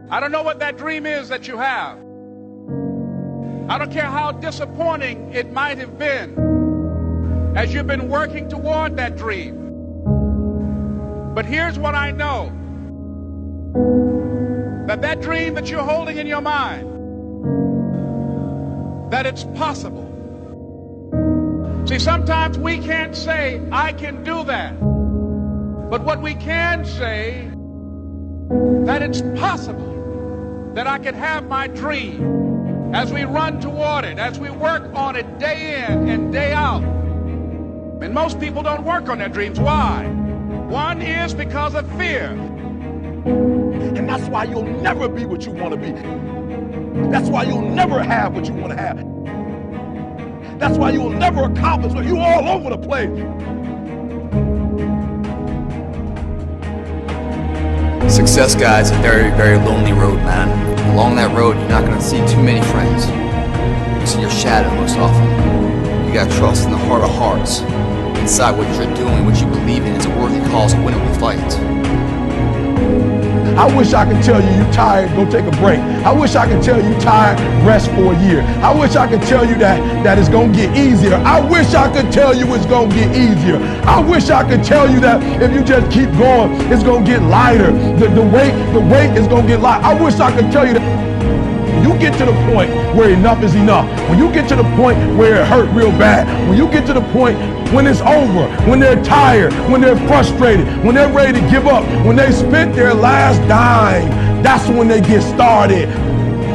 I don't know what that dream is that you have. I don't care how disappointing it might have been as you've been working toward that dream. But here's what I know. That dream that you're holding in your mind, that it's possible. See, sometimes we can't say, I can do that. But what we can say, that it's possible that I can have my dream as we run toward it, as we work on it day in and day out. And most people don't work on their dreams. Why? One is because of fear. And that's why you'll never be what you want to be. That's why you'll never have what you want to have. That's why you'll never accomplish what you're all over the place. Success, guys, a very, very lonely road, man. Along that road, you're not going to see too many friends. You see your shadow most often. You got to trust in the heart of hearts. Inside what you're doing, what you believe in, is a worthy cause, a winnable fight. I wish I could tell you you're tired, go take a break. I wish I could tell you tired, rest for a year. I wish I could tell you that it's gonna get easier. I wish I could tell you it's gonna get easier. I wish I could tell you that if you just keep going, it's gonna get lighter. The weight is gonna get light. I wish I could tell you that. When you get to the point where enough is enough, when you get to the point where it hurt real bad, when you get to the point when it's over, when they're tired, when they're frustrated, when they're ready to give up, when they spent their last dime, that's when they get started.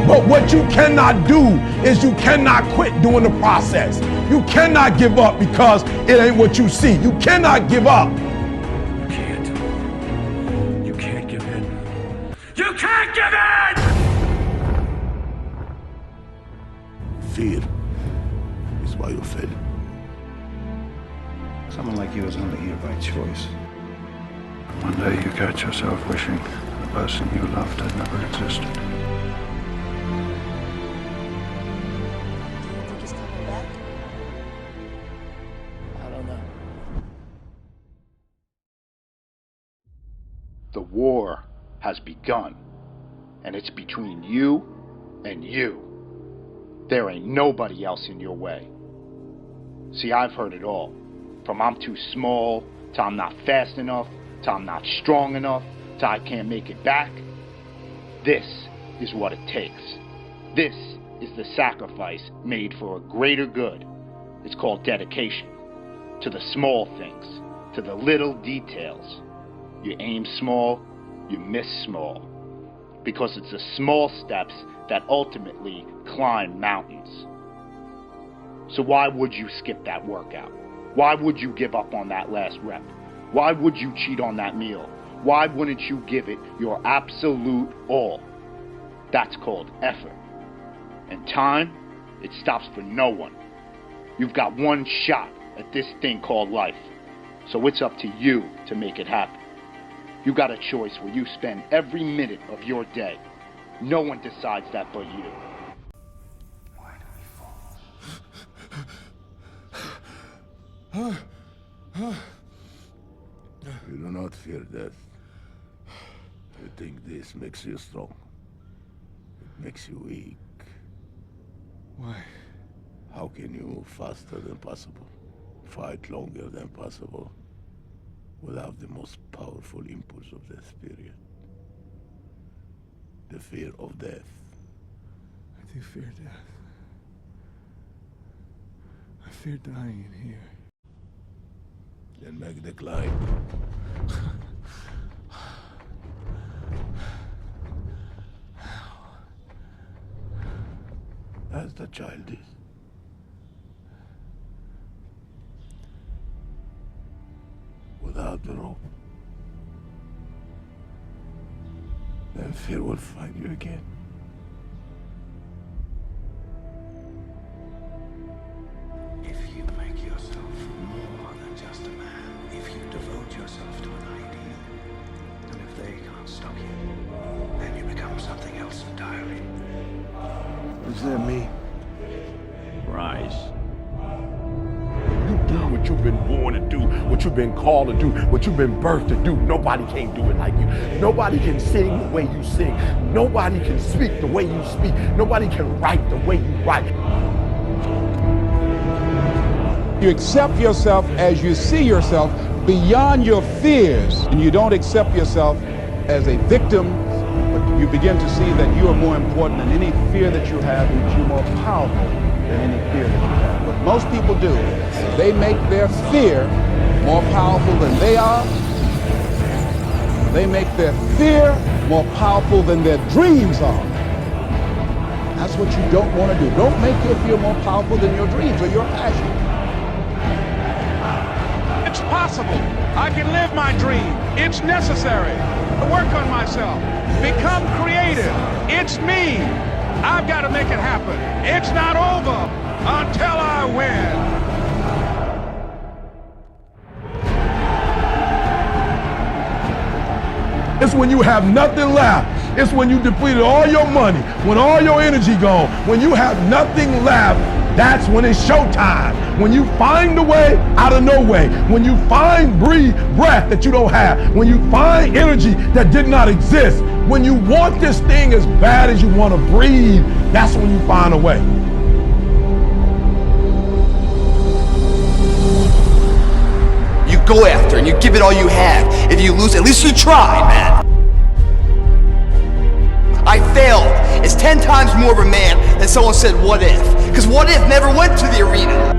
But what you cannot do is you cannot quit doing the process. You cannot give up because it ain't what you see. You cannot give up. You can't. You can't give in. You can't give in! Fear is why you fail. Someone like you is only here by choice. One day you catch yourself wishing the person you loved had never existed. Do you think he's coming back? I don't know. The war has begun, and it's between you and you. There ain't nobody else in your way. See, I've heard it all. From I'm too small, to I'm not fast enough, to I'm not strong enough, to I can't make it back. This is what it takes. This is the sacrifice made for a greater good. It's called dedication. To the small things, to the little details. You aim small, you miss small. Because it's the small steps that ultimately climb mountains. So why would you skip that workout? Why would you give up on that last rep? Why would you cheat on that meal? Why wouldn't you give it your absolute all? That's called effort. And time, it stops for no one. You've got one shot at this thing called life. So it's up to you to make it happen. You got a choice where you spend every minute of your day. No one decides that but you. Why do we fall? You do not fear death. You think this makes you strong. It makes you weak. Why? How can you move faster than possible, fight longer than possible, without the most powerful impulse of the spirit? The fear of death. I do fear death. I fear dying in here. Then make the climb. As the child is. Without the rope. Then fear will find you again. If you make yourself more than just a man, if you devote yourself to an ideal, and if they can't stop you, then you become something else entirely. What does that mean? Rise. You do what what you've been born to do, what you've been called to do, what you've been birthed to do. Nobody can do it like you. Nobody can sing the way you sing. Nobody can speak the way you speak. Nobody can write the way you write. You accept yourself as you see yourself beyond your fears, and you don't accept yourself as a victim, but you begin to see that you are more important than any fear that you have, and you're more powerful than any fear that you have. What most people do, they make their fear more powerful than they are. They make their fear more powerful than their dreams are. That's what you don't want to do. Don't make your fear more powerful than your dreams or your passion. It's possible. I can live my dream. It's necessary to work on myself. Become creative. It's me. I've got to make it happen. It's not over until I win. It's when you have nothing left. It's when you depleted all your money, when all your energy gone, when you have nothing left. That's when it's showtime. When you find a way out of no way. When you find breath that you don't have. When you find energy that did not exist. When you want this thing as bad as you want to breathe, that's when you find a way. You go after and you give it all you have. If you lose, at least you try, man. I failed. It's 10 times more of a man than someone said, what if? Because what if never went to the arena.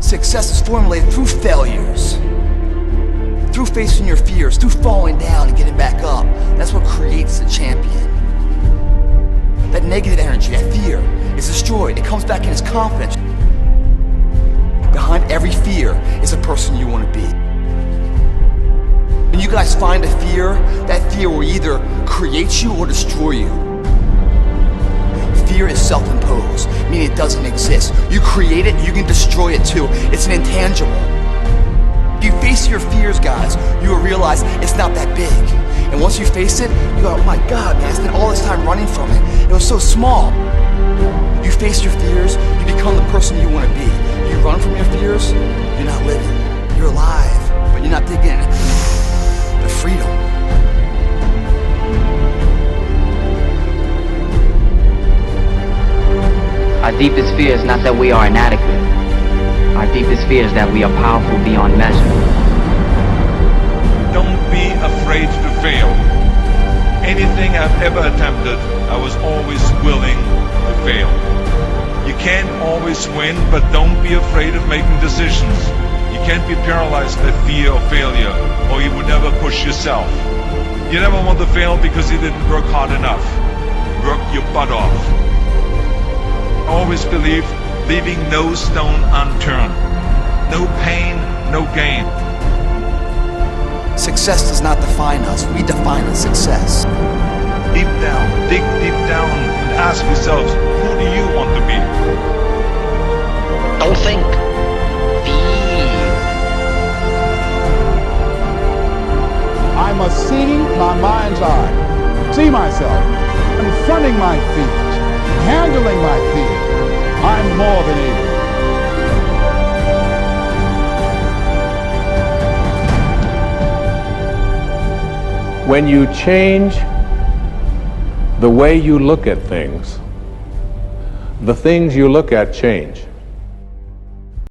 Success is formulated through failures, through facing your fears, through falling down and getting back up. That's what creates a champion. That negative energy, that fear, is destroyed. It comes back in as confidence. Behind every fear is a person you want to be. When you guys find a fear, that fear will either create you or destroy you. Fear is self-imposed, meaning it doesn't exist. You create it, you can destroy it too. It's an intangible. If you face your fears, guys, you will realize it's not that big. And once you face it, you go, oh my God, man, I spent all this time running from it. It was so small. You face your fears, you become the person you want to be. You run from your fears, you're not living. You're alive, but you're not digging in. The freedom. Our deepest fear is not that we are inadequate. Our deepest fear is that we are powerful beyond measure. Don't be afraid to fail. Anything I've ever attempted, I was always willing to fail. You can't always win, but don't be afraid of making decisions. You can't be paralyzed by fear of failure, or you would never push yourself. You never want to fail because you didn't work hard enough. Work your butt off. Always believe, leaving no stone unturned. No pain, no gain. Success does not define us. We define the success. Deep down, dig deep down and ask yourselves, who do you want to be? Don't think. I must see my mind's eye, see myself, confronting my fears, handling my fears. I'm more than able. When you change the way you look at things, the things you look at change.